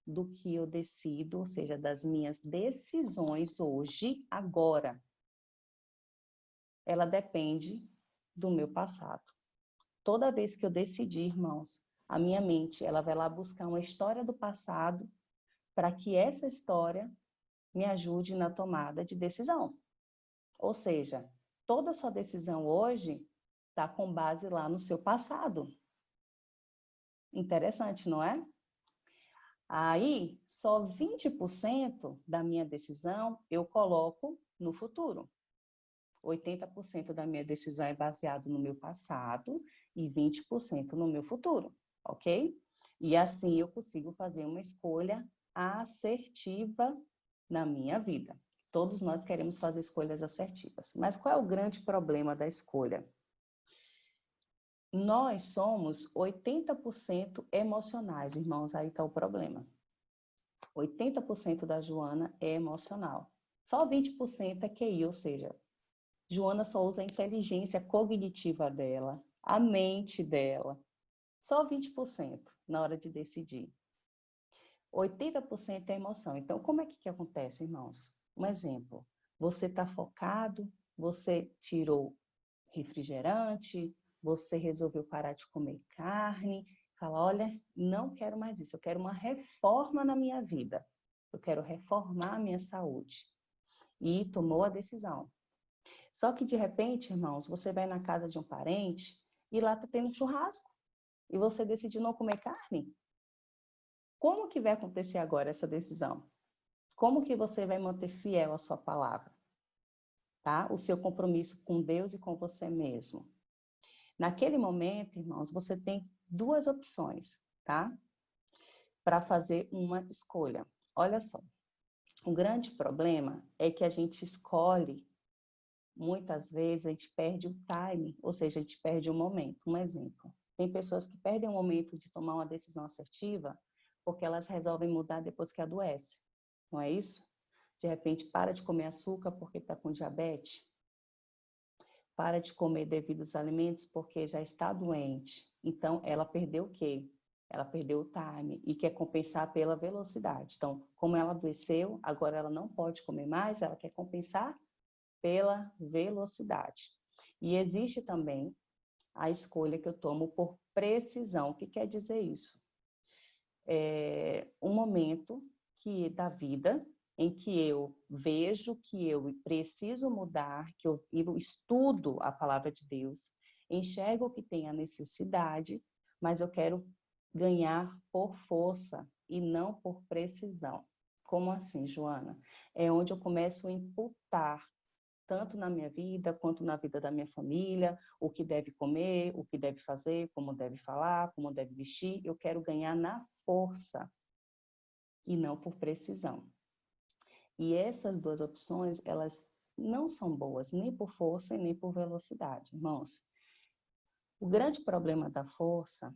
do que eu decido, ou seja, das minhas decisões hoje, agora. Ela depende do meu passado. Toda vez que eu decidir, irmãos, a minha mente, ela vai lá buscar uma história do passado para que essa história me ajude na tomada de decisão. Ou seja, toda a sua decisão hoje está com base lá no seu passado. Interessante, não é? Aí, só 20% da minha decisão eu coloco no futuro. 80% da minha decisão é baseado no meu passado e 20% no meu futuro, ok? E assim eu consigo fazer uma escolha assertiva na minha vida. Todos nós queremos fazer escolhas assertivas. Mas qual é o grande problema da escolha? Nós somos 80% emocionais, irmãos, aí está o problema. 80% da Joana é emocional. Só 20% é QI, ou seja, Joana só usa a inteligência cognitiva dela, a mente dela. Só 20% na hora de decidir. 80% é emoção. Então, como é que acontece, irmãos? Um exemplo. Você está focado, você tirou refrigerante, você resolveu parar de comer carne, fala, olha, não quero mais isso, eu quero uma reforma na minha vida. Eu quero reformar a minha saúde. E tomou a decisão. Só que, de repente, irmãos, você vai na casa de um parente e lá está tendo churrasco. E você decidiu não comer carne. Como que vai acontecer agora essa decisão? Como que você vai manter fiel à sua palavra? Tá? O seu compromisso com Deus e com você mesmo. Naquele momento, irmãos, você tem duas opções, tá? Para fazer uma escolha. Olha só. O grande problema é que a gente escolhe. Muitas vezes a gente perde o time, ou seja, a gente perde o momento. Um exemplo, tem pessoas que perdem o momento de tomar uma decisão assertiva porque elas resolvem mudar depois que adoece, não é isso? De repente, para de comer açúcar porque está com diabetes, para de comer devidos alimentos porque já está doente. Então, ela perdeu o quê? Ela perdeu o time e quer compensar pela velocidade. Então, como ela adoeceu, agora ela não pode comer mais, ela quer compensar pela velocidade. E existe também a escolha que eu tomo por precisão. O que quer dizer isso? É um momento da vida em que eu vejo que eu preciso mudar, que eu estudo a palavra de Deus, enxergo que tem a necessidade, mas eu quero ganhar por força e não por precisão. Como assim, Joana? É onde eu começo a imputar tanto na minha vida, quanto na vida da minha família, o que deve comer, o que deve fazer, como deve falar, como deve vestir. Eu quero ganhar na força e não por precisão. E essas duas opções, elas não são boas, nem por força e nem por velocidade, irmãos. O grande problema da força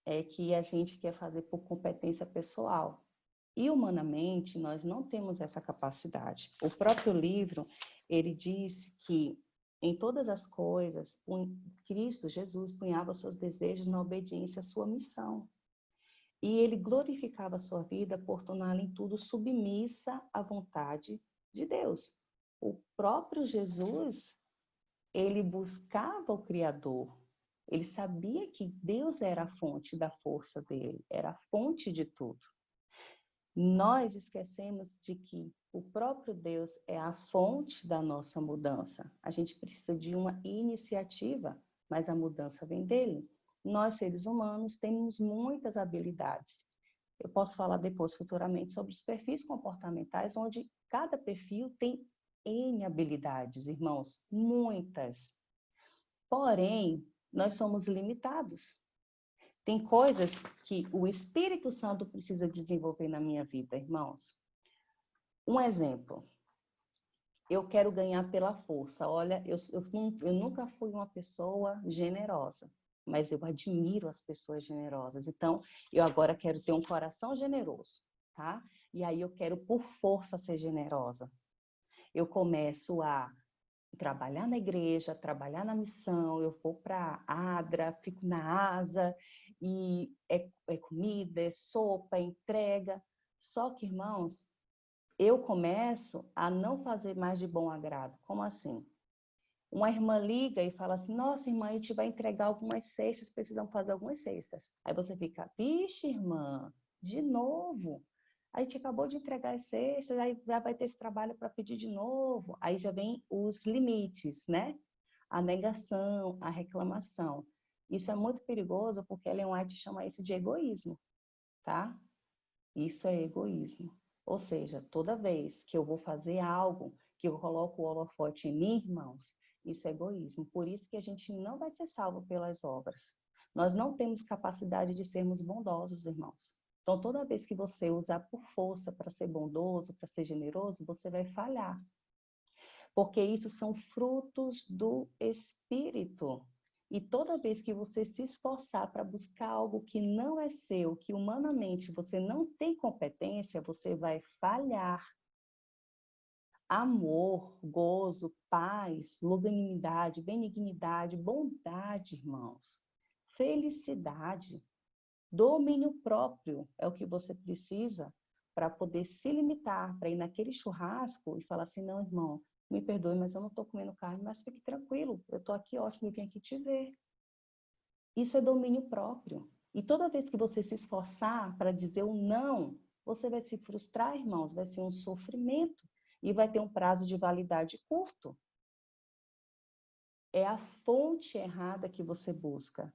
é que a gente quer fazer por competência pessoal. E humanamente, nós não temos essa capacidade. O próprio livro, ele diz que em todas as coisas, Cristo, Jesus, punhava seus desejos na obediência à sua missão. E ele glorificava a sua vida por torná-la em tudo submissa à vontade de Deus. O próprio Jesus, ele buscava o Criador. Ele sabia que Deus era a fonte da força dele, era a fonte de tudo. Nós esquecemos de que o próprio Deus é a fonte da nossa mudança. A gente precisa de uma iniciativa, mas a mudança vem dele. Nós, seres humanos, temos muitas habilidades. Eu posso falar depois, futuramente, sobre os perfis comportamentais, onde cada perfil tem N habilidades, irmãos, muitas. Porém, nós somos limitados. Tem coisas que o Espírito Santo precisa desenvolver na minha vida, irmãos. Um exemplo. Eu quero ganhar pela força. Olha, eu nunca fui uma pessoa generosa, mas eu admiro as pessoas generosas. Então, eu agora quero ter um coração generoso, tá? E aí eu quero, por força, ser generosa. Eu começo a trabalhar na igreja, trabalhar na missão, eu vou para a ADRA, fico na ASA, e é comida, é sopa, é entrega. Só que, irmãos, eu começo a não fazer mais de bom agrado. Como assim? Uma irmã liga e fala assim, nossa, irmã, a gente vai entregar algumas cestas, precisamos fazer algumas cestas. Aí você fica, vixe, irmã, de novo? A gente acabou de entregar as cestas, aí já vai ter esse trabalho para pedir de novo. Aí já vem os limites, né? A negação, a reclamação. Isso é muito perigoso porque Ellen White chama isso de egoísmo, tá? Isso é egoísmo. Ou seja, toda vez que eu vou fazer algo, que eu coloco o holofote em mim, irmãos, isso é egoísmo. Por isso que a gente não vai ser salvo pelas obras. Nós não temos capacidade de sermos bondosos, irmãos. Então, toda vez que você usar por força para ser bondoso, para ser generoso, você vai falhar. Porque isso são frutos do Espírito. E toda vez que você se esforçar para buscar algo que não é seu, que humanamente você não tem competência, você vai falhar. Amor, gozo, paz, longanimidade, benignidade, bondade, irmãos. Felicidade, domínio próprio é o que você precisa para poder se limitar, para ir naquele churrasco e falar assim, não, irmão, me perdoe, mas eu não estou comendo carne, mas fique tranquilo, eu estou aqui, ótimo, eu vim aqui te ver. Isso é domínio próprio. E toda vez que você se esforçar para dizer um não, você vai se frustrar, irmãos, vai ser um sofrimento e vai ter um prazo de validade curto. É a fonte errada que você busca.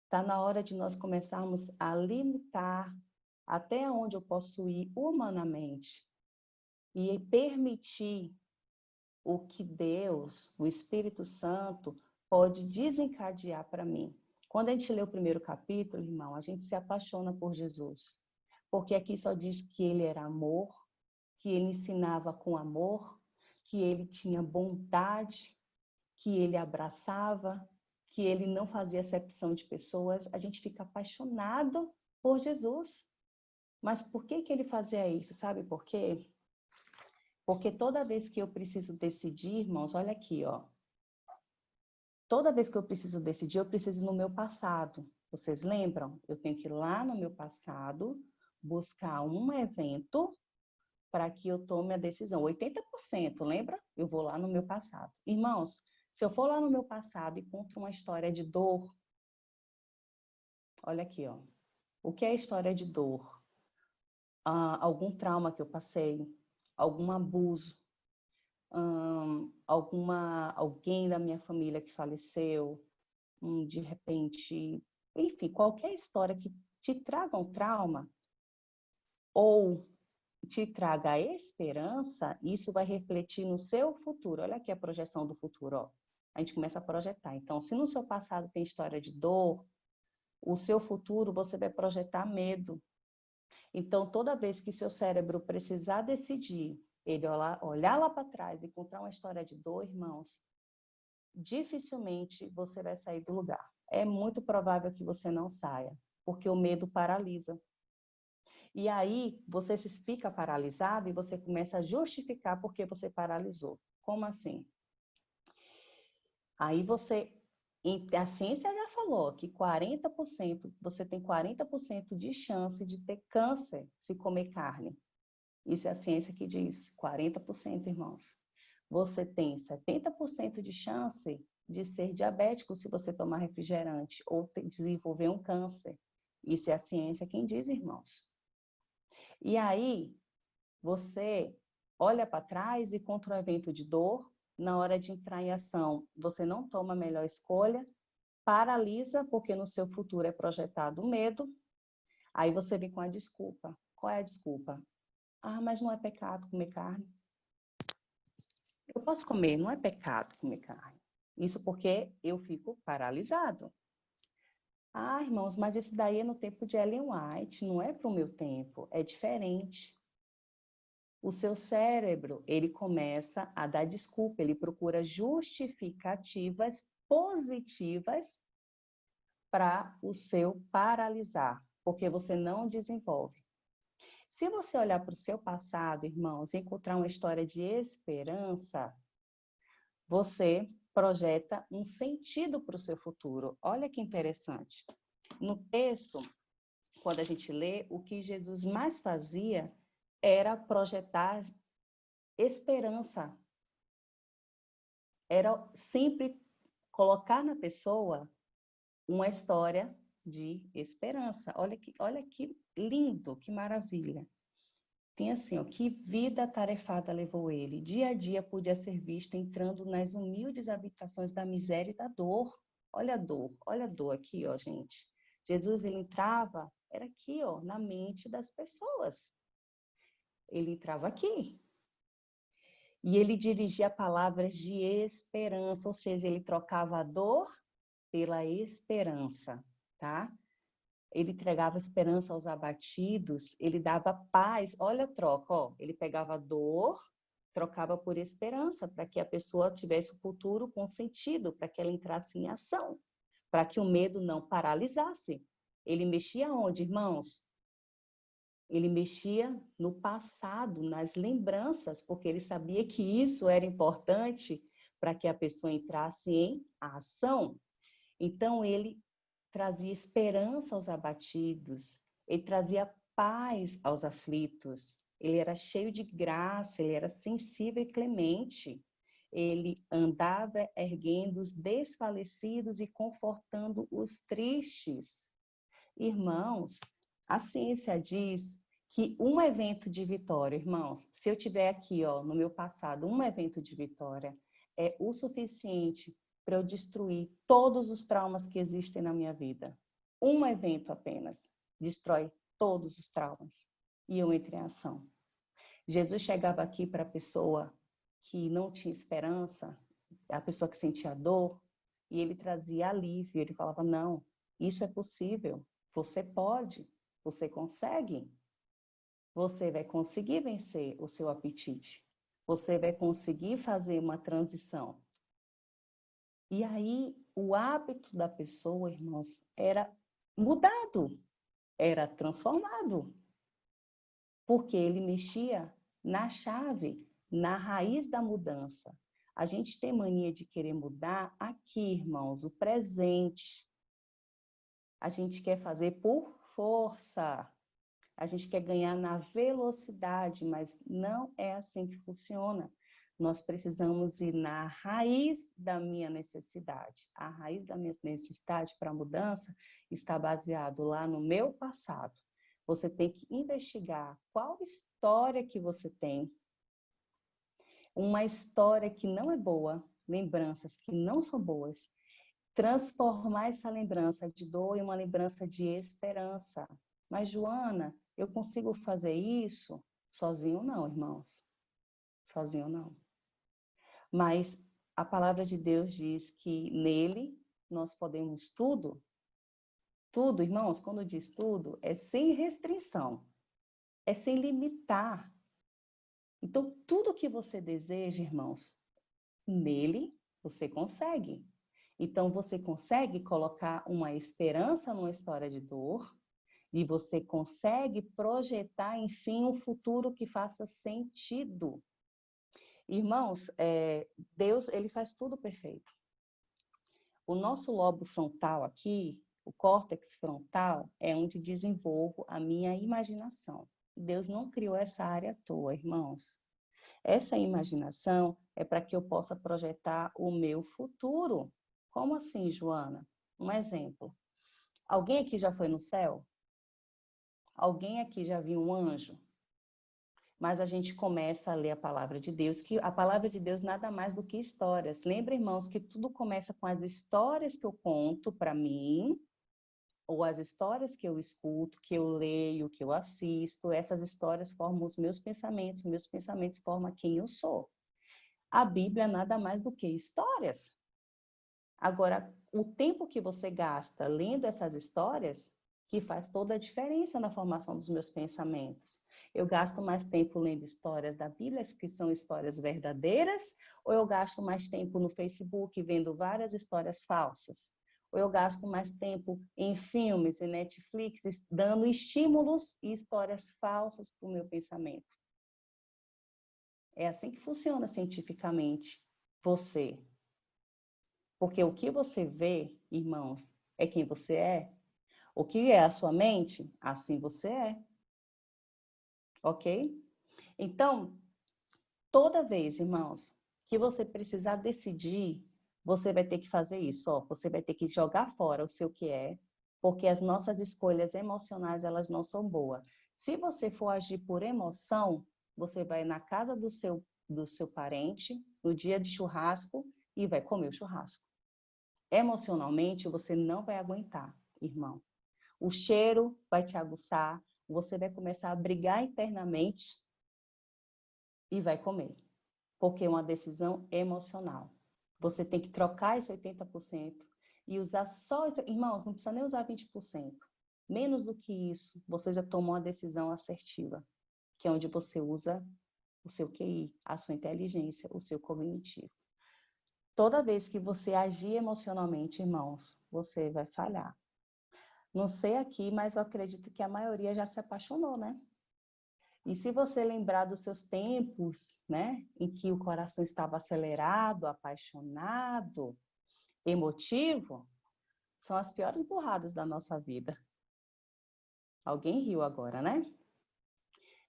Está na hora de nós começarmos a limitar até onde eu posso ir humanamente e permitir o que Deus, o Espírito Santo, pode desencadear para mim. Quando a gente lê o primeiro capítulo, irmão, a gente se apaixona por Jesus. Porque aqui só diz que ele era amor, que ele ensinava com amor, que ele tinha bondade, que ele abraçava, que ele não fazia acepção de pessoas. A gente fica apaixonado por Jesus. Mas por que que ele fazia isso? Sabe por quê? Porque toda vez que eu preciso decidir, irmãos, olha aqui, ó. Toda vez que eu preciso decidir, eu preciso ir no meu passado. Vocês lembram? Eu tenho que ir lá no meu passado, buscar um evento para que eu tome a decisão. 80%, lembra? Eu vou lá no meu passado. Irmãos, se eu for lá no meu passado e conto uma história de dor, olha aqui, ó. O que é história de dor? Algum trauma que eu passei, algum abuso, alguém da minha família que faleceu, de repente, enfim, qualquer história que te traga um trauma ou te traga a esperança, isso vai refletir no seu futuro. Olha aqui a projeção do futuro, ó. A gente começa a projetar. Então, se no seu passado tem história de dor, o seu futuro você vai projetar medo. Então, toda vez que seu cérebro precisar decidir, ele olhar lá para trás e encontrar uma história de dor, irmãos, dificilmente você vai sair do lugar. É muito provável que você não saia, porque o medo paralisa. E aí você se fica paralisado e você começa a justificar porque você paralisou. Como assim? Aí a ciência já falou que 40%, você tem 40% de chance de ter câncer se comer carne. Isso é a ciência que diz, 40%, irmãos. Você tem 70% de chance de ser diabético se você tomar refrigerante ou desenvolver um câncer. Isso é a ciência quem diz, irmãos. E aí, você olha para trás e contra um evento de dor, na hora de entrar em ação, você não toma a melhor escolha, paralisa, porque no seu futuro é projetado o medo, aí você vem com a desculpa. Qual é a desculpa? Ah, mas não é pecado comer carne. Eu posso comer, não é pecado comer carne. Isso porque eu fico paralisado. Ah, irmãos, mas isso daí é no tempo de Ellen White, não é para o meu tempo, é diferente. O seu cérebro, ele começa a dar desculpa, ele procura justificativas positivas para o seu paralisar, porque você não desenvolve. Se você olhar para o seu passado, irmãos, e encontrar uma história de esperança, você projeta um sentido para o seu futuro. Olha que interessante. No texto quando a gente lê, o que Jesus mais fazia era projetar esperança. Era sempre colocar na pessoa uma história de esperança. Olha que lindo, que maravilha. Tem assim, ó, que vida atarefada levou ele. Dia a dia podia ser visto entrando nas humildes habitações da miséria e da dor. Olha a dor aqui, ó, gente. Jesus, ele entrava, era aqui, ó, na mente das pessoas. Ele entrava aqui. E ele dirigia palavras de esperança, ou seja, ele trocava a dor pela esperança, tá? Ele entregava esperança aos abatidos, ele dava paz. Olha a troca, ó. Ele pegava dor, trocava por esperança, para que a pessoa tivesse o futuro com sentido, para que ela entrasse em ação, para que o medo não paralisasse. Ele mexia onde, irmãos? Ele mexia no passado, nas lembranças, porque ele sabia que isso era importante para que a pessoa entrasse em ação. Então, ele trazia esperança aos abatidos, ele trazia paz aos aflitos, ele era cheio de graça, ele era sensível e clemente. Ele andava erguendo os desfalecidos e confortando os tristes. Irmãos, a ciência diz que um evento de vitória, irmãos, se eu tiver aqui, ó, no meu passado, um evento de vitória, é o suficiente para eu destruir todos os traumas que existem na minha vida. Um evento apenas destrói todos os traumas. E eu entro em ação. Jesus chegava aqui para a pessoa que não tinha esperança, a pessoa que sentia dor, e ele trazia alívio. Ele falava, não, isso é possível. Você pode, você consegue. Você vai conseguir vencer o seu apetite. Você vai conseguir fazer uma transição. E aí, o hábito da pessoa, irmãos, era mudado, era transformado, porque ele mexia na chave, na raiz da mudança. A gente tem mania de querer mudar aqui, irmãos, o presente. A gente quer fazer por força. A gente quer ganhar na velocidade, mas não é assim que funciona. Nós precisamos ir na raiz da minha necessidade. A raiz da minha necessidade para a mudança está baseado lá no meu passado. Você tem que investigar qual história que você tem, uma história que não é boa, lembranças que não são boas, transformar essa lembrança de dor em uma lembrança de esperança. Mas, Joana, eu consigo fazer isso? Sozinho não, irmãos. Sozinho não. Mas a palavra de Deus diz que nele nós podemos tudo. Tudo, irmãos, quando diz tudo, é sem restrição. É sem limitar. Então, tudo que você deseja, irmãos, nele você consegue. Então, você consegue colocar uma esperança numa história de dor e você consegue projetar, enfim, um futuro que faça sentido. Irmãos, Deus, ele faz tudo perfeito. O nosso lobo frontal aqui, o córtex frontal, é onde desenvolvo a minha imaginação. Deus não criou essa área à toa, irmãos. Essa imaginação é para que eu possa projetar o meu futuro. Como assim, Joana? Um exemplo. Alguém aqui já foi no céu? Alguém aqui já viu um anjo? Mas a gente começa a ler a palavra de Deus, que a palavra de Deus nada mais do que histórias. Lembra, irmãos, que tudo começa com as histórias que eu conto para mim, ou as histórias que eu escuto, que eu leio, que eu assisto. Essas histórias formam os meus pensamentos formam quem eu sou. A Bíblia nada mais do que histórias. Agora, o tempo que você gasta lendo essas histórias, que faz toda a diferença na formação dos meus pensamentos. Eu gasto mais tempo lendo histórias da Bíblia, que são histórias verdadeiras, ou eu gasto mais tempo no Facebook vendo várias histórias falsas? Ou eu gasto mais tempo em filmes e Netflix, dando estímulos e histórias falsas para o meu pensamento? É assim que funciona cientificamente você. Porque o que você vê, irmãos, é quem você é. O que é a sua mente? Assim você é. Ok? Então, toda vez, irmãos, que você precisar decidir, você vai ter que fazer isso, ó. Você vai ter que jogar fora o seu que é, porque as nossas escolhas emocionais, elas não são boas. Se você for agir por emoção, você vai na casa do seu parente, no dia de churrasco, e vai comer o churrasco. Emocionalmente, você não vai aguentar, irmão. O cheiro vai te aguçar, você vai começar a brigar internamente e vai comer, porque é uma decisão emocional. Você tem que trocar esse 80% e usar só... Irmãos, não precisa nem usar 20%. Menos do que isso, você já tomou uma decisão assertiva, que é onde você usa o seu QI, a sua inteligência, o seu cognitivo. Toda vez que você agir emocionalmente, irmãos, você vai falhar. Não sei aqui, mas eu acredito que a maioria já se apaixonou, né? E se você lembrar dos seus tempos, né, em que o coração estava acelerado, apaixonado, emotivo, são as piores burradas da nossa vida. Alguém riu agora, né?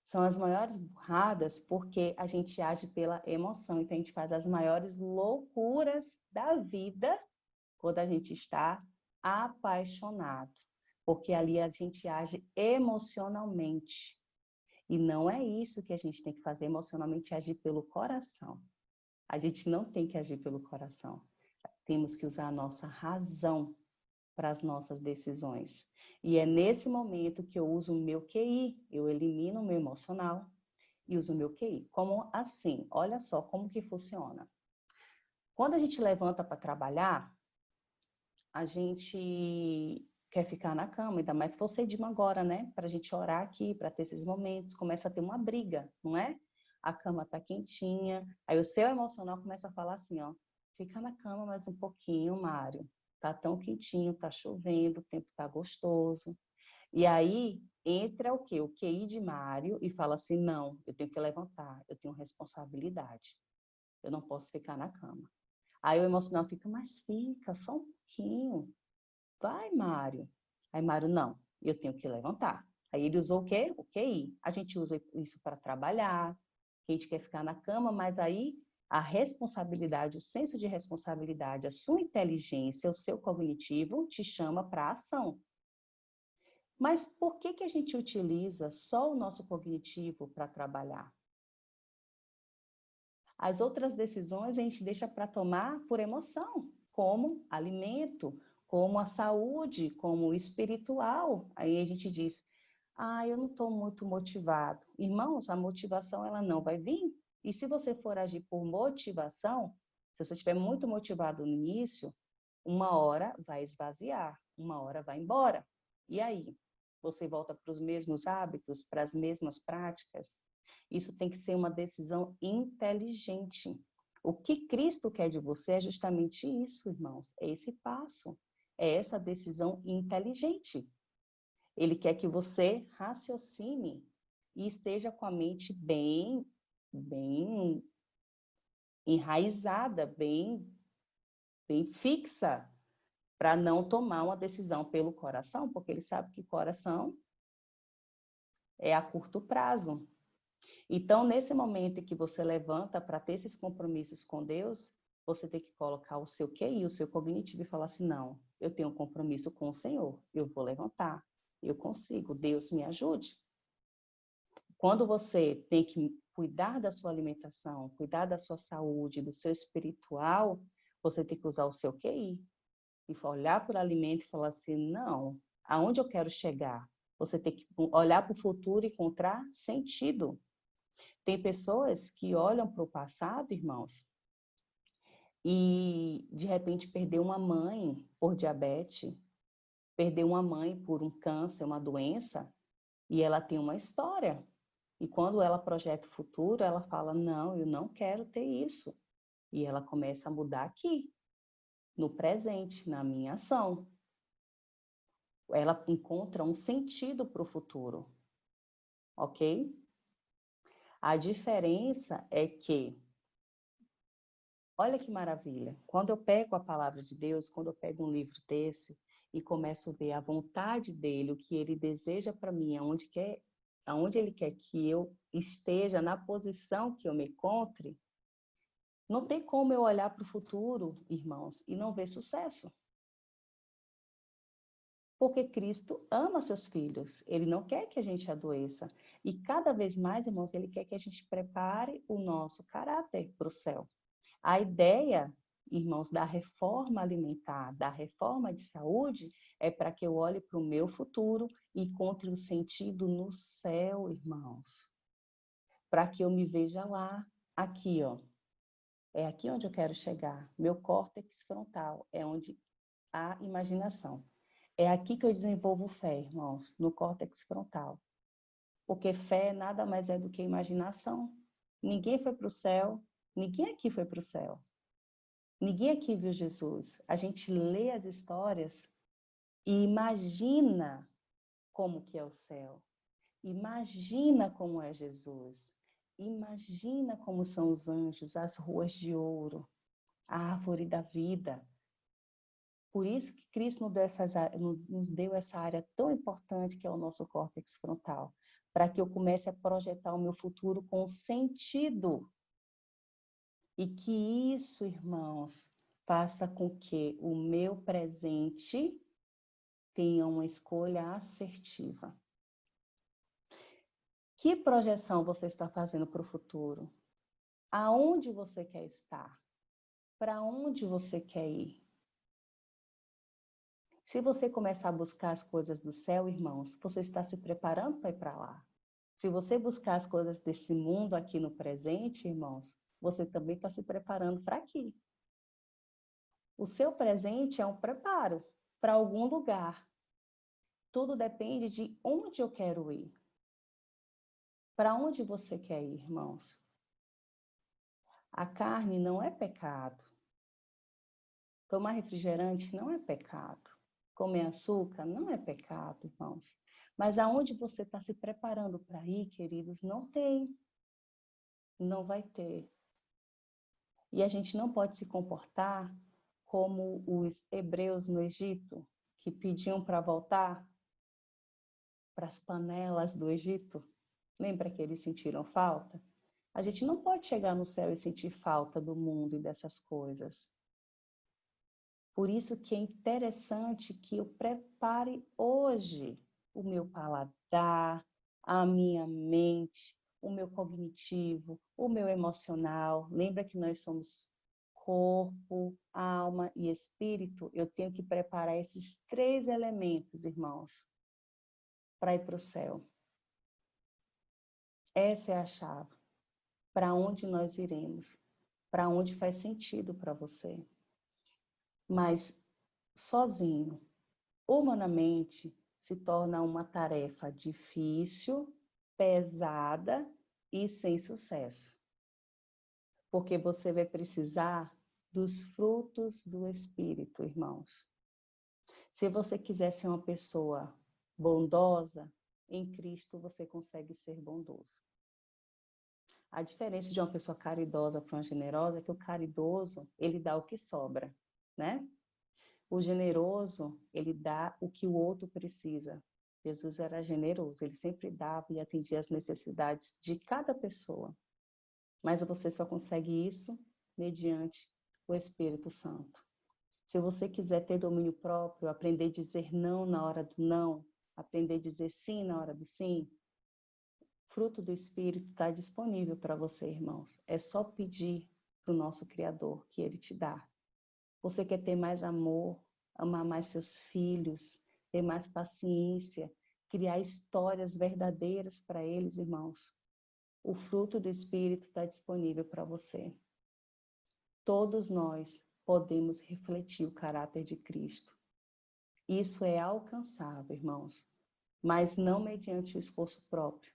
São as maiores burradas porque a gente age pela emoção, então a gente faz as maiores loucuras da vida quando a gente está apaixonado, porque ali a gente age emocionalmente. E não é isso que a gente tem que fazer emocionalmente, agir pelo coração. A gente não tem que agir pelo coração. Temos que usar a nossa razão para as nossas decisões. E é nesse momento que eu uso o meu QI, eu elimino o meu emocional e uso o meu QI. Como assim? Olha só como que funciona. Quando a gente levanta para trabalhar, a gente quer ficar na cama, ainda mais se for cedinho agora, né? Para a gente orar aqui, para ter esses momentos, começa a ter uma briga, não é? A cama tá quentinha, aí o seu emocional começa a falar assim, ó, fica na cama mais um pouquinho, Mário. Tá tão quentinho, tá chovendo, o tempo tá gostoso. E aí entra o quê? O QI de Mário e fala assim, não, eu tenho que levantar, eu tenho responsabilidade. Eu não posso ficar na cama. Aí o emocional fica, mas fica, só um pouquinho. Vai, Mário. Aí, Mário, não, eu tenho que levantar. Aí ele usou o quê? O QI. A gente usa isso para trabalhar, que a gente quer ficar na cama, mas aí a responsabilidade, o senso de responsabilidade, a sua inteligência, o seu cognitivo te chama para a ação. Mas por que que a gente utiliza só o nosso cognitivo para trabalhar? As outras decisões a gente deixa para tomar por emoção, como alimento, como a saúde, como o espiritual. Aí a gente diz, eu não estou muito motivado. Irmãos, a motivação ela não vai vir. E se você for agir por motivação, se você estiver muito motivado no início, uma hora vai esvaziar, uma hora vai embora. E aí? Você volta para os mesmos hábitos, para as mesmas práticas? Isso tem que ser uma decisão inteligente. O que Cristo quer de você é justamente isso, irmãos. É esse passo. É essa decisão inteligente. Ele quer que você raciocine e esteja com a mente bem enraizada, bem fixa, para não tomar uma decisão pelo coração, porque ele sabe que coração é a curto prazo. Então, nesse momento em que você levanta para ter esses compromissos com Deus, você tem que colocar o seu QI, o seu cognitivo e falar assim, não, eu tenho um compromisso com o Senhor, eu vou levantar, eu consigo, Deus me ajude. Quando você tem que cuidar da sua alimentação, cuidar da sua saúde, do seu espiritual, você tem que usar o seu QI e olhar para o alimento e falar assim, não, aonde eu quero chegar? Você tem que olhar para o futuro e encontrar sentido. Tem pessoas que olham para o passado, irmãos, e de repente perdeu uma mãe por diabetes, perdeu uma mãe por um câncer, uma doença, e ela tem uma história. E quando ela projeta o futuro, ela fala, não, eu não quero ter isso. E ela começa a mudar aqui, no presente, na minha ação. Ela encontra um sentido para o futuro, ok? A diferença é que, olha que maravilha, quando eu pego a palavra de Deus, quando eu pego um livro desse, e começo a ver a vontade dele, o que ele deseja para mim, aonde ele quer que eu esteja, na posição que eu me encontre, não tem como eu olhar para o futuro, irmãos, e não ver sucesso. Porque Cristo ama seus filhos, ele não quer que a gente adoeça. E cada vez mais, irmãos, ele quer que a gente prepare o nosso caráter para o céu. A ideia, irmãos, da reforma alimentar, da reforma de saúde, é para que eu olhe para o meu futuro e encontre um sentido no céu, irmãos. Para que eu me veja lá, aqui, ó. É aqui onde eu quero chegar. Meu córtex frontal é onde há imaginação. É aqui que eu desenvolvo fé, irmãos, no córtex frontal. Porque fé nada mais é do que imaginação. Ninguém foi para o céu, ninguém aqui foi para o céu. Ninguém aqui viu Jesus. A gente lê as histórias e imagina como que é o céu. Imagina como é Jesus. Imagina como são os anjos, as ruas de ouro, a árvore da vida. Por isso que Cristo nos deu essa área tão importante que é o nosso córtex frontal, para que eu comece a projetar o meu futuro com sentido. E que isso, irmãos, faça com que o meu presente tenha uma escolha assertiva. Que projeção você está fazendo para o futuro? Aonde você quer estar? Para onde você quer ir? Se você começar a buscar as coisas do céu, irmãos, você está se preparando para ir para lá. Se você buscar as coisas desse mundo aqui no presente, irmãos, você também está se preparando para aqui. O seu presente é um preparo para algum lugar. Tudo depende de onde eu quero ir. Para onde você quer ir, irmãos? A carne não é pecado. Tomar refrigerante não é pecado. Comer açúcar não é pecado, irmãos. Mas aonde você está se preparando para ir, queridos, não tem. Não vai ter. E a gente não pode se comportar como os hebreus no Egito, que pediam para voltar para as panelas do Egito. Lembra que eles sentiram falta? A gente não pode chegar no céu e sentir falta do mundo e dessas coisas. Por isso que é interessante que eu prepare hoje o meu paladar, a minha mente, o meu cognitivo, o meu emocional. Lembra que nós somos corpo, alma e espírito? Eu tenho que preparar esses 3 elementos, irmãos, para ir para o céu. Essa é a chave. Para onde nós iremos? Para onde faz sentido para você? Mas sozinho, humanamente, se torna uma tarefa difícil, pesada e sem sucesso. Porque você vai precisar dos frutos do Espírito, irmãos. Se você quiser ser uma pessoa bondosa, em Cristo você consegue ser bondoso. A diferença de uma pessoa caridosa para uma generosa é que o caridoso, ele dá o que sobra, né? O generoso, ele dá o que o outro precisa. Jesus era generoso, ele sempre dava e atendia as necessidades de cada pessoa. Mas você só consegue isso mediante o Espírito Santo. Se você quiser ter domínio próprio, aprender a dizer não na hora do não, aprender a dizer sim na hora do sim, fruto do Espírito está disponível para você, irmãos. É só pedir para o nosso Criador que Ele te dá. Você quer ter mais amor, amar mais seus filhos, ter mais paciência, criar histórias verdadeiras para eles, irmãos. O fruto do Espírito está disponível para você. Todos nós podemos refletir o caráter de Cristo. Isso é alcançável, irmãos, mas não mediante o esforço próprio.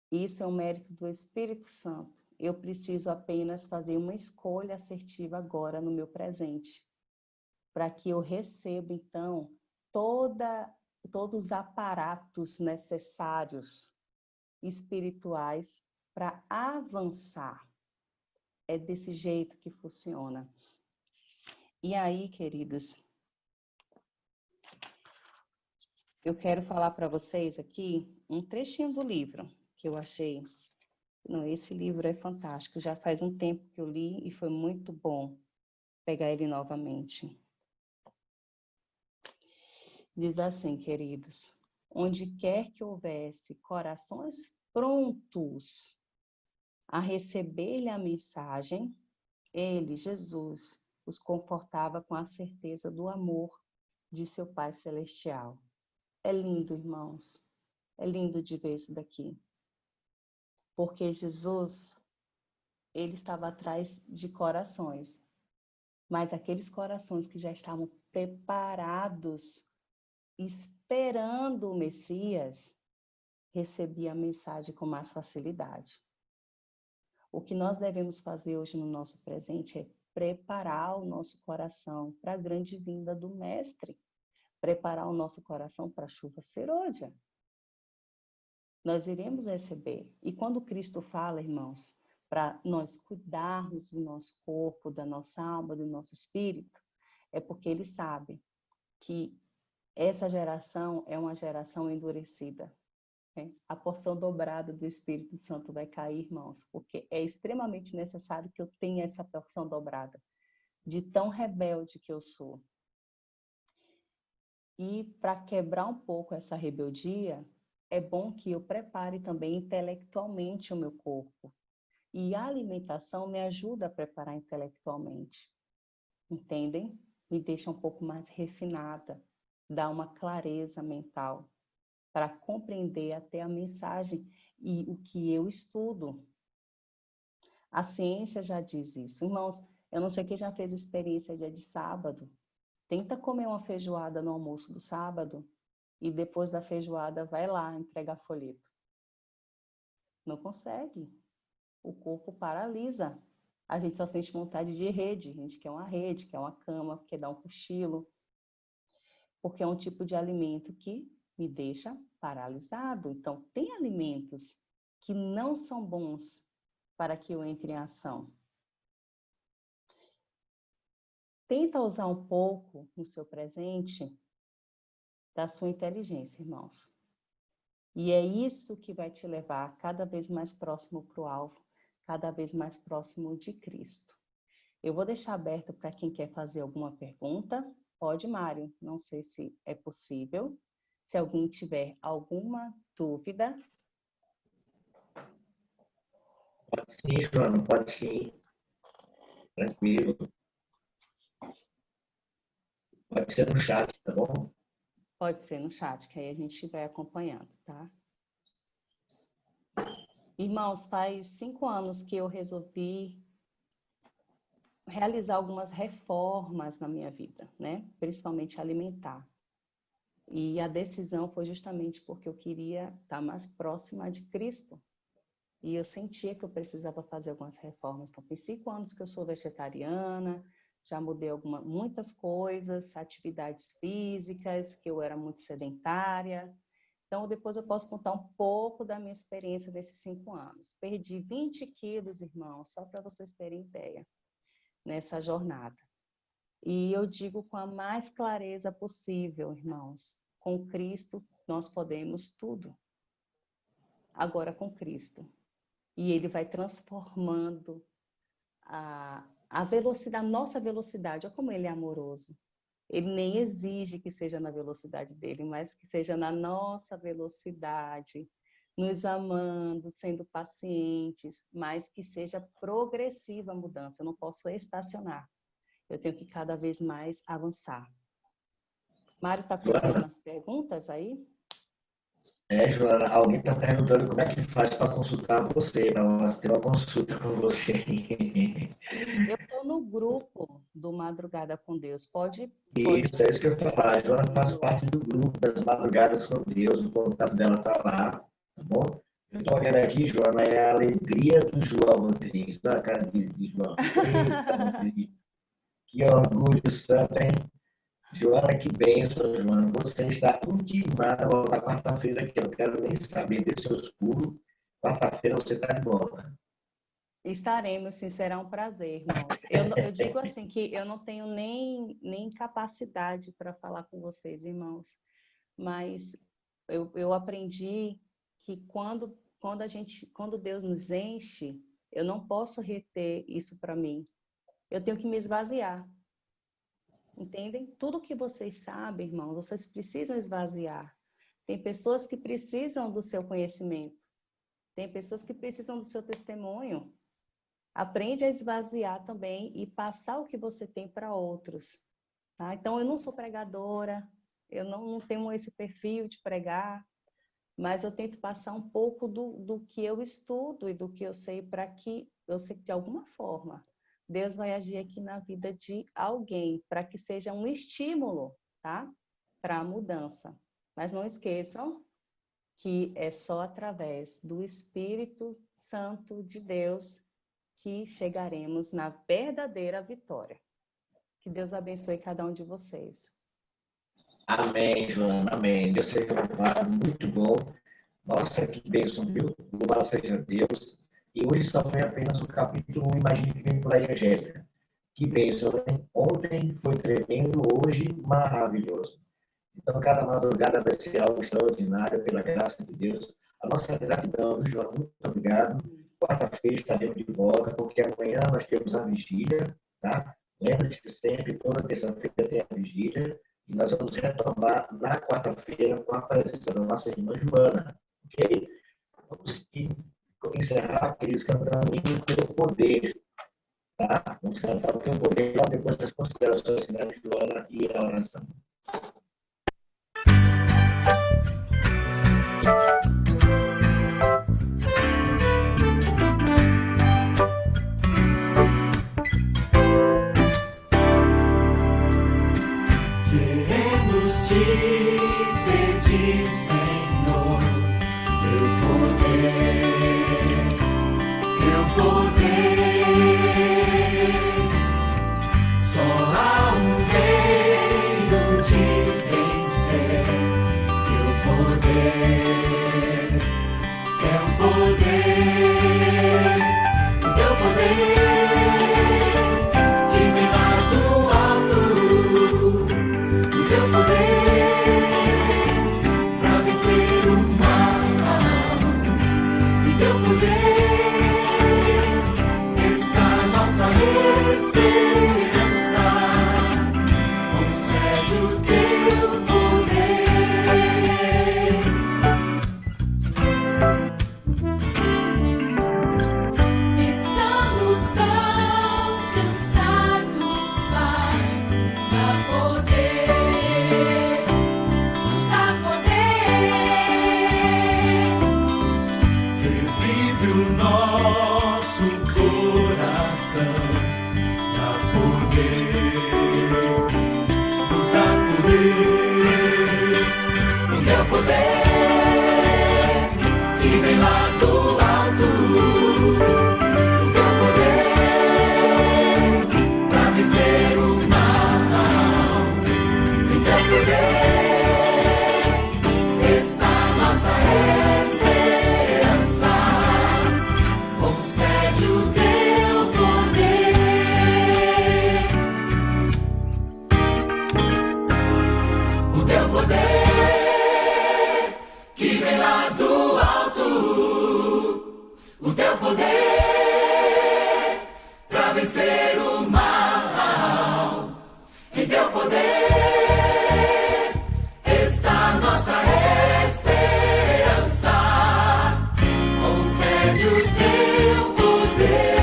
Isso é um mérito do Espírito Santo. Eu preciso apenas fazer uma escolha assertiva agora no meu presente, para que eu receba, então, todos os aparatos necessários espirituais para avançar. É desse jeito que funciona. E aí, queridos, Eu quero falar para vocês aqui um trechinho do livro que eu achei. Não, esse livro é fantástico. Já faz um tempo que eu li e foi muito bom pegar ele novamente. Diz assim, queridos: onde quer que houvesse corações prontos a receber-lhe a mensagem, ele, Jesus, os confortava com a certeza do amor de seu Pai Celestial. É lindo, irmãos. É lindo de ver isso daqui. Porque Jesus, ele estava atrás de corações, mas aqueles corações que já estavam preparados, esperando o Messias, recebiam a mensagem com mais facilidade. O que nós devemos fazer hoje no nosso presente é preparar o nosso coração para a grande vinda do Mestre, preparar o nosso coração para a chuva serôdia. Nós iremos receber. E quando Cristo fala, irmãos, para nós cuidarmos do nosso corpo, da nossa alma, do nosso espírito, é porque ele sabe que essa geração é uma geração endurecida. Né? A porção dobrada do Espírito Santo vai cair, irmãos, porque é extremamente necessário que eu tenha essa porção dobrada, de tão rebelde que eu sou. E para quebrar um pouco essa rebeldia, é bom que eu prepare também intelectualmente o meu corpo. E a alimentação me ajuda a preparar intelectualmente. Entendem? Me deixa um pouco mais refinada, dá uma clareza mental para compreender até a mensagem e o que eu estudo. A ciência já diz isso. Irmãos, eu não sei quem já fez experiência dia de sábado. Tenta comer uma feijoada no almoço do sábado e depois da feijoada vai lá entregar folheto. Não consegue. O corpo paralisa. A gente só sente vontade de rede. A gente quer uma rede, quer uma cama, quer dar um cochilo. Porque é um tipo de alimento que me deixa paralisado. Então, tem alimentos que não são bons para que eu entre em ação. Tenta usar um pouco no seu presente da sua inteligência, irmãos. E é isso que vai te levar cada vez mais próximo para o alvo, cada vez mais próximo de Cristo. Eu vou deixar aberto para quem quer fazer alguma pergunta. Pode, Mário, não sei se é possível. Se alguém tiver alguma dúvida. Pode sim, Joana, pode sim. Tranquilo. Pode ser no chat, tá bom? Pode ser no chat, que aí a gente vai acompanhando, tá? Irmãos, faz 5 anos que eu resolvi realizar algumas reformas na minha vida, né? Principalmente alimentar. E a decisão foi justamente porque eu queria estar mais próxima de Cristo. E eu sentia que eu precisava fazer algumas reformas. Então, tem 5 anos que eu sou vegetariana, já mudei muitas coisas, atividades físicas, que eu era muito sedentária. Então, depois eu posso contar um pouco da minha experiência desses 5 anos. Perdi 20 quilos, irmãos, só para vocês terem ideia, nessa jornada. E eu digo com a mais clareza possível, irmãos, com Cristo nós podemos tudo. Agora com Cristo. E Ele vai transformando a velocidade, a nossa velocidade. Olha como Ele é amoroso. Ele nem exige que seja na velocidade dele, mas que seja na nossa velocidade, nos amando, sendo pacientes, mas que seja progressiva a mudança. Eu não posso estacionar. Eu tenho que cada vez mais avançar. Mário está colocando as perguntas aí? Joana, alguém está perguntando como é que faz para consultar você, para ter uma consulta com você. Eu estou no grupo do Madrugada com Deus. Pode Isso, é isso que eu ia falar. A Joana faz parte do grupo das Madrugadas com Deus, o contato dela está lá, tá bom? Eu estou olhando aqui, Joana, é a alegria do João Rodrigues, da cara de João. Eita, Rodrigues, que orgulho santo, hein? Joana, que bênção, Joana. Você está intimada a voltar quarta-feira aqui. Eu quero nem saber desses seus pulos. Quarta-feira você está de volta. Estaremos, sim, será um prazer, irmãos. Eu digo assim que eu não tenho nem capacidade para falar com vocês, irmãos, mas eu aprendi que quando Deus nos enche, eu não posso reter isso para mim. Eu tenho que me esvaziar. Entendem? Tudo que vocês sabem, irmãos, vocês precisam esvaziar. Tem pessoas que precisam do seu conhecimento. Tem pessoas que precisam do seu testemunho. Aprende a esvaziar também e passar o que você tem para outros. Tá? Então, eu não sou pregadora, eu não tenho esse perfil de pregar, mas eu tento passar um pouco do que eu estudo e do que eu sei, para que eu sei que de alguma forma Deus vai agir aqui na vida de alguém, para que seja um estímulo, tá? Para a mudança. Mas não esqueçam que é só através do Espírito Santo de Deus que chegaremos na verdadeira vitória. Que Deus abençoe cada um de vocês. Amém, Joana, amém. Deus seja louvado, muito bom. Nossa, que bênção, viu? Louvado seja Deus. E hoje só foi apenas o capítulo 1, imagine que vem por aí, Angélica. Que bênção, hein? Ontem foi tremendo, hoje maravilhoso. Então, cada madrugada vai ser algo extraordinário, pela graça de Deus. A nossa gratidão, viu, João? Muito obrigado. Quarta-feira estaremos de volta, porque amanhã nós temos a vigília, tá? Lembre-se sempre, toda terça-feira tem a vigília, e nós vamos retomar na quarta-feira com a presença da nossa irmã Joana, ok? Vamos encerrar aqueles cantando o hino pelo poder, tá? Vamos cantar o teu poder, logo depois das considerações finais de Joana e a oração. Queremos te pedir, Senhor, teu poder. Só há um meio de vencer, teu poder, teu poder, teu poder, que vem lá do alto, teu poder pra vencer o mal, e teu poder está nossa esperança. Concede o teu poder. Estamos tão cansados, Pai, da poder, nos dá poder. Revive o nosso coração, dá poder, nos dá poder. O teu poder que vem lá do alto, o teu poder pra vencer o mal, o teu poder está nossa esperança. Concede o teu poder, o teu poder que vem lá do alto, o teu poder pra vencer o mal. Em teu poder está nossa esperança. Concede o teu poder,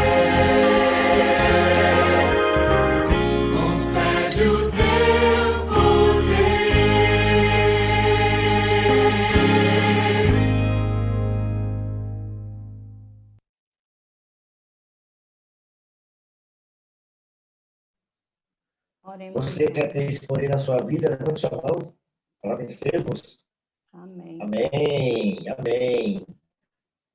concede o teu poder. Oremos. Você quer ter esse poder na sua vida? Levante sua mão para vencermos. Amém. Amém, amém.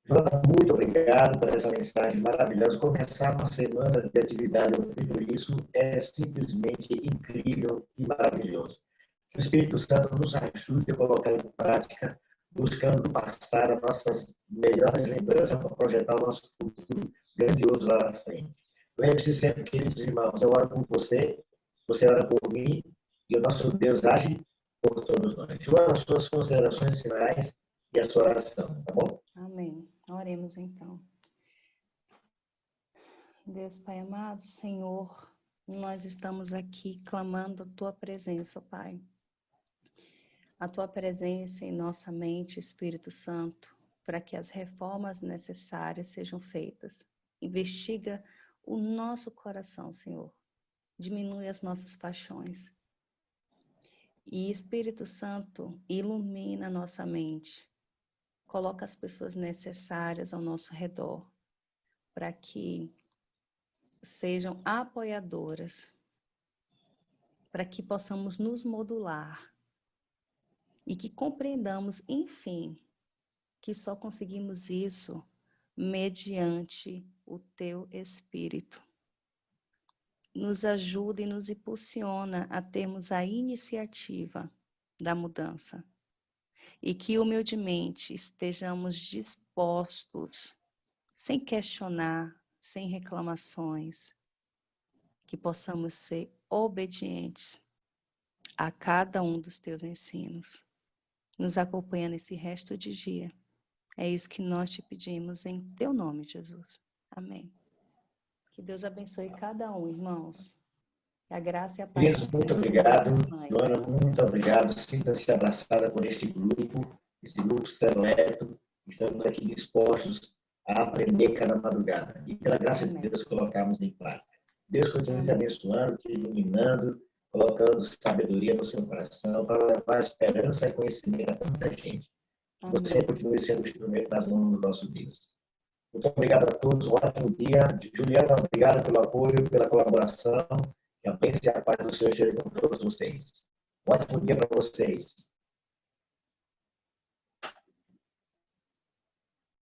Joana, muito obrigado por essa mensagem maravilhosa. Começar uma semana de atividade ouvindo isso é simplesmente incrível e maravilhoso. Que o Espírito Santo nos ajude a colocar em prática, buscando passar as nossas melhores lembranças para projetar o nosso futuro grandioso lá na frente. Lembre-se sempre, queridos irmãos, eu oro por você, você ora por mim, e o nosso Deus age por todos nós. Joana, as suas considerações finais e a sua oração, tá bom? Amém. Oremos então. Deus Pai amado, Senhor, nós estamos aqui clamando a Tua presença, Pai. A Tua presença em nossa mente, Espírito Santo, para que as reformas necessárias sejam feitas. Investiga o nosso coração, Senhor. Diminui as nossas paixões. E Espírito Santo, ilumina a nossa mente. Coloca as pessoas necessárias ao nosso redor, para que sejam apoiadoras, para que possamos nos modular e que compreendamos, enfim, que só conseguimos isso mediante o Teu Espírito. Nos ajuda e nos impulsiona a termos a iniciativa da mudança e que humildemente estejamos dispostos, sem questionar, sem reclamações, que possamos ser obedientes a cada um dos Teus ensinos, nos acompanhando esse resto de dia. É isso que nós te pedimos em Teu nome, Jesus. Amém. Que Deus abençoe cada um, irmãos. Que a graça e a paz. Queridos, muito obrigado. Joana, muito obrigado. Sinta-se abraçada por este grupo seleto. Estamos aqui dispostos a aprender cada madrugada. E pela graça de Deus, colocamos em prática. Deus continue te abençoando, te iluminando, colocando sabedoria no seu coração para levar esperança e conhecimento a tanta gente. Você continue sendo o instrumento das mãos do nosso Deus. Muito obrigado a todos. Um ótimo dia. Juliana, obrigado pelo apoio, pela colaboração. Que a bênção e a paz do Senhor esteja com todos vocês. Um ótimo dia para vocês.